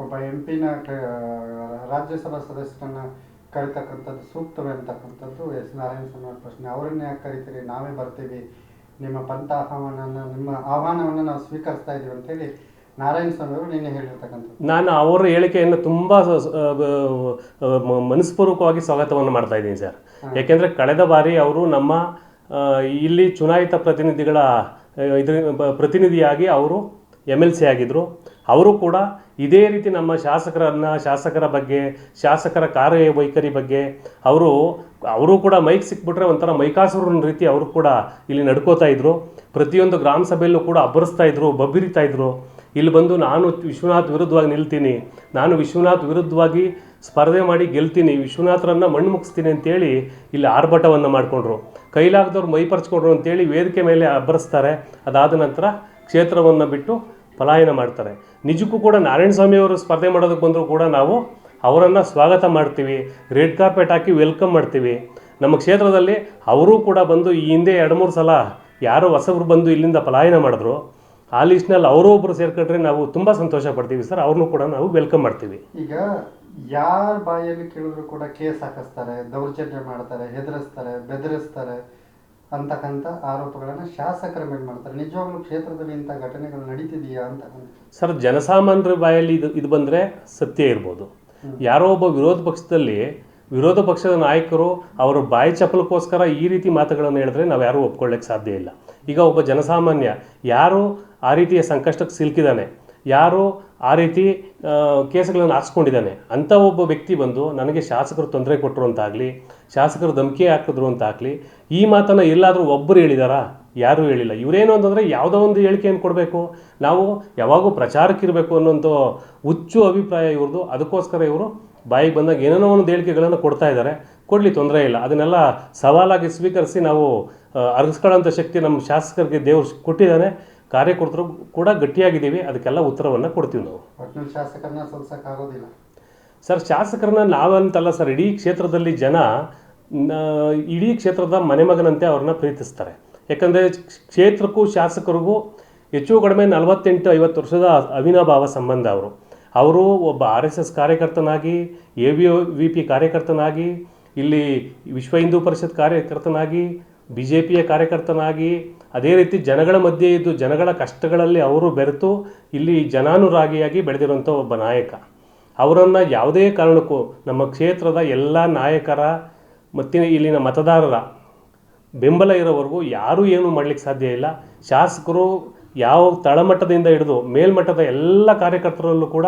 ಒಬ್ಬ ಎಂಪಿನ ರಾಜ್ಯಸಭಾ ಸದಸ್ಯರನ್ನ ಕರಿತಕ್ಕಂಥದ್ದು ಸೂಕ್ತವೇ ಅಂತಕ್ಕಂಥದ್ದು ಎಸ್ ನಾರಾಯಣಸ್ವಾಮಿ ಅವರ ಪ್ರಶ್ನೆ. ಅವರನ್ನ ಯಾಕೆ ಕರಿತೀರಿ, ನಾವೇ ಬರ್ತೀವಿ, ನಿಮ್ಮ ಪಂಥ ನಿಮ್ಮ ಆಹ್ವಾನವನ್ನು ನಾವು ಸ್ವೀಕರಿಸ್ತಾ ಇದ್ದೀವಿ ಅಂತೇಳಿ ನಾರಾಯಣಸ್ವಾಮಿ ಅವರು ನಿನ್ನೆ ಹೇಳಿರ್ತಕ್ಕಂಥದ್ದು. ನಾನು ಅವರ ಹೇಳಿಕೆಯನ್ನು ತುಂಬ ಮನಸ್ಪೂರ್ವಕವಾಗಿ ಸ್ವಾಗತವನ್ನು ಮಾಡ್ತಾ ಇದ್ದೀನಿ ಸರ್. ಯಾಕೆಂದರೆ ಕಳೆದ ಬಾರಿ ಅವರು ನಮ್ಮ ಇಲ್ಲಿ ಚುನಾಯಿತ ಪ್ರತಿನಿಧಿಗಳ ಪ್ರತಿನಿಧಿಯಾಗಿ ಅವರು MLC ಆಗಿದ್ದರು. ಅವರು ಕೂಡ ಇದೇ ರೀತಿ ನಮ್ಮ ಶಾಸಕರ ಬಗ್ಗೆ, ಶಾಸಕರ ಕಾರ್ಯವೈಖರಿ ಬಗ್ಗೆ ಅವರು ಕೂಡ ಮೈಕ್ ಸಿಕ್ಬಿಟ್ರೆ ಒಂಥರ ಮೈಕಾಸುರನ ರೀತಿ ಅವರು ಕೂಡ ಇಲ್ಲಿ ನಡ್ಕೋತಾ ಇದ್ರು. ಪ್ರತಿಯೊಂದು ಗ್ರಾಮ ಸಭೆಯಲ್ಲೂ ಕೂಡ ಅಬ್ಬರಿಸ್ತಾ ಇದ್ರು, ಬಬ್ಬಿರಿತಾ ಇದ್ರು. ಇಲ್ಲಿ ಬಂದು ನಾನು ವಿಶ್ವನಾಥ್ ವಿರುದ್ಧವಾಗಿ ನಿಲ್ತೀನಿ, ನಾನು ವಿಶ್ವನಾಥ್ ವಿರುದ್ಧವಾಗಿ ಸ್ಪರ್ಧೆ ಮಾಡಿ ಗೆಲ್ತೀನಿ, ವಿಶ್ವನಾಥರನ್ನು ಮಣ್ಣು ಮುಗಿಸ್ತೀನಿ ಅಂತೇಳಿ ಇಲ್ಲಿ ಆರ್ಭಟವನ್ನು ಮಾಡಿಕೊಂಡ್ರು. ಕೈಲಾಗದವ್ರು ಮೈಪರ್ಚ್ಕೊಂಡ್ರು ಅಂತೇಳಿ ವೇದಿಕೆ ಮೇಲೆ ಅಬ್ಬರಿಸ್ತಾರೆ. ಅದಾದ ನಂತರ ಕ್ಷೇತ್ರವನ್ನು ಬಿಟ್ಟು ಪಲಾಯನ ಮಾಡ್ತಾರೆ. ನಿಜಕ್ಕೂ ಕೂಡ ನಾರಾಯಣಸ್ವಾಮಿ ಅವರು ಸ್ಪರ್ಧೆ ಮಾಡೋದಕ್ಕೆ ಬಂದರೂ ಕೂಡ ನಾವು ಅವರನ್ನು ಸ್ವಾಗತ ಮಾಡ್ತೀವಿ, ರೆಡ್ ಕಾರ್ಪೆಟ್ ಹಾಕಿ ವೆಲ್ಕಮ್ ಮಾಡ್ತೀವಿ. ನಮ್ಮ ಕ್ಷೇತ್ರದಲ್ಲಿ ಅವರೂ ಕೂಡ ಬಂದು ಈ ಹಿಂದೆ 2-3 ಸಲ ಯಾರೋ ಹೊಸಬ್ರು ಬಂದು ಇಲ್ಲಿಂದ ಪಲಾಯನ ಮಾಡಿದ್ರು. ಆ ಲಿಸ್ಟ್ನಲ್ಲಿ ಅವರೂ ಒಬ್ಬರು ಸೇರ್ಕೊಂಡ್ರೆ ನಾವು ತುಂಬ ಸಂತೋಷ ಪಡ್ತೀವಿ ಸರ್. ಅವ್ರನ್ನೂ ಕೂಡ ನಾವು ವೆಲ್ಕಮ್ ಮಾಡ್ತೀವಿ. ಈಗ ಯಾರ ಬಾಯಲ್ಲಿ ಕೇಳಿದ್ರು ಕೂಡ ಕೇಸ್ ಹಾಕಿಸ್ತಾರೆ, ದೌರ್ಜನ್ಯ ಮಾಡ್ತಾರೆ, ಹೆದರಿಸ್ತಾರೆ, ಬೆದರಿಸ್ತಾರೆ ಅಂತಕ್ಕಂಥ ಆರೋಪಗಳನ್ನು ಶಾಸಕರ ಮೇಲೆ ಮಾಡ್ತಾರೆ. ನಿಜವಾಗ್ಲೂ ಕ್ಷೇತ್ರದಲ್ಲಿ ಇಂಥ ಘಟನೆಗಳು ನಡೀತಿದೆಯಾ ಅಂತ ಸರ್, ಜನಸಾಮಾನ್ಯರ ಬಾಯಲ್ಲಿ ಇದು ಬಂದರೆ ಸತ್ಯ ಇರ್ಬೋದು. ಯಾರೋ ಒಬ್ಬ ವಿರೋಧ ಪಕ್ಷದ ನಾಯಕರು ಅವರ ಬಾಯಿ ಚಪ್ಪಲಕ್ಕೋಸ್ಕರ ಈ ರೀತಿ ಮಾತುಗಳನ್ನು ಹೇಳಿದ್ರೆ ನಾವು ಯಾರೂ ಒಪ್ಕೊಳ್ಳೋಕ್ಕೆ ಸಾಧ್ಯ ಇಲ್ಲ. ಈಗ ಒಬ್ಬ ಜನಸಾಮಾನ್ಯ ಯಾರು ಆ ರೀತಿಯ ಸಂಕಷ್ಟಕ್ಕೆ ಸಿಲುಕಿದ್ದಾನೆ, ಯಾರು ಆ ರೀತಿ ಕೇಸುಗಳನ್ನು ಹಾಕ್ಸ್ಕೊಂಡಿದ್ದಾನೆ ಅಂಥ ಒಬ್ಬ ವ್ಯಕ್ತಿ ಬಂದು ನನಗೆ ಶಾಸಕರು ತೊಂದರೆ ಕೊಟ್ಟರು ಅಂತಾಗಲಿ, ಶಾಸಕರು ಧಮಕಿ ಹಾಕಿದ್ರು ಅಂತಾಗಲಿ, ಈ ಮಾತನ್ನು ಎಲ್ಲಾದರೂ ಒಬ್ಬರು ಹೇಳಿದಾರಾ? ಯಾರೂ ಹೇಳಿಲ್ಲ. ಇವರೇನು ಅಂತಂದರೆ ಯಾವುದೋ ಒಂದು ಹೇಳಿಕೆಯನ್ನು ಕೊಡಬೇಕು, ನಾವು ಯಾವಾಗೂ ಪ್ರಚಾರಕ್ಕಿರಬೇಕು ಅನ್ನೋಂಥ ಹುಚ್ಚು ಅಭಿಪ್ರಾಯ ಇವ್ರದ್ದು. ಅದಕ್ಕೋಸ್ಕರ ಇವರು ಬಾಯಿಗೆ ಬಂದಾಗ ಏನೇನೋ ಒಂದು ಹೇಳಿಕೆಗಳನ್ನು ಕೊಡ್ತಾ ಇದ್ದಾರೆ. ಕೊಡಲಿ, ತೊಂದರೆ ಇಲ್ಲ. ಅದನ್ನೆಲ್ಲ ಸವಾಲಾಗಿ ಸ್ವೀಕರಿಸಿ ನಾವು ಅರ್ಗಿಸ್ಕೊಳ್ಳೋಂಥ ಶಕ್ತಿ ನಮ್ಮ ಶಾಸಕರಿಗೆ ದೇವರು ಕೊಟ್ಟಿದ್ದಾನೆ. ಕಾರ್ಯಕರ್ತರು ಕೂಡ ಗಟ್ಟಿಯಾಗಿದ್ದೀವಿ, ಅದಕ್ಕೆಲ್ಲ ಉತ್ತರವನ್ನು ಕೊಡ್ತೀವಿ ನಾವು. ಶಾಸಕರನ್ನ ಸೋಲ್ಸೋಕ್ಕಾಗೋದಿಲ್ಲ ಸರ್. ಶಾಸಕರನ್ನ ನಾವಂತಲ್ಲ ಸರ್, ಇಡೀ ಕ್ಷೇತ್ರದಲ್ಲಿ ಜನ ಇಡೀ ಕ್ಷೇತ್ರದ ಮನೆಮಗನಂತೆ ಅವ್ರನ್ನ ಪ್ರೀತಿಸ್ತಾರೆ. ಯಾಕಂದರೆ ಕ್ಷೇತ್ರಕ್ಕೂ ಶಾಸಕರಿಗೂ ಹೆಚ್ಚು ಕಡಿಮೆ 48-50 ವರ್ಷದ ಅವಿನಾಭಾವ ಸಂಬಂಧ. ಅವರು ಒಬ್ಬ RSS ಕಾರ್ಯಕರ್ತನಾಗಿ, AVP ಕಾರ್ಯಕರ್ತನಾಗಿ, ಇಲ್ಲಿ ವಿಶ್ವ ಹಿಂದೂ ಪರಿಷತ್ ಕಾರ್ಯಕರ್ತನಾಗಿ, BJPಯ ಕಾರ್ಯಕರ್ತನಾಗಿ, ಅದೇ ರೀತಿ ಜನಗಳ ಮಧ್ಯೆ ಇದ್ದು ಜನಗಳ ಕಷ್ಟಗಳಲ್ಲಿ ಅವರು ಬೆರೆತು ಇಲ್ಲಿ ಜನಾನುರಾಗಿಯಾಗಿ ಬೆಳೆದಿರುವಂಥ ಒಬ್ಬ ನಾಯಕ. ಅವರನ್ನು ಯಾವುದೇ ಕಾರಣಕ್ಕೂ ನಮ್ಮ ಕ್ಷೇತ್ರದ ಎಲ್ಲ ನಾಯಕರ ಮತ್ತು ಇಲ್ಲಿನ ಮತದಾರರ ಬೆಂಬಲ ಇರೋವರೆಗೂ ಯಾರೂ ಏನೂ ಮಾಡಲಿಕ್ಕೆ ಸಾಧ್ಯ ಇಲ್ಲ. ಶಾಸಕರು ಯಾವ ತಳಮಟ್ಟದಿಂದ ಹಿಡಿದು ಮೇಲ್ಮಟ್ಟದ ಎಲ್ಲ ಕಾರ್ಯಕರ್ತರಲ್ಲೂ ಕೂಡ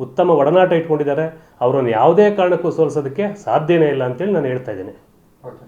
ಉತ್ತಮ ಒಡನಾಟ ಇಟ್ಕೊಂಡಿದ್ದಾರೆ. ಅವರನ್ನು ಯಾವುದೇ ಕಾರಣಕ್ಕೂ ಸೋಲಿಸೋದಕ್ಕೆ ಸಾಧ್ಯನೇ ಇಲ್ಲ ಅಂತೇಳಿ ನಾನು ಹೇಳ್ತಾ ಇದ್ದೇನೆ. ಓಕೆ.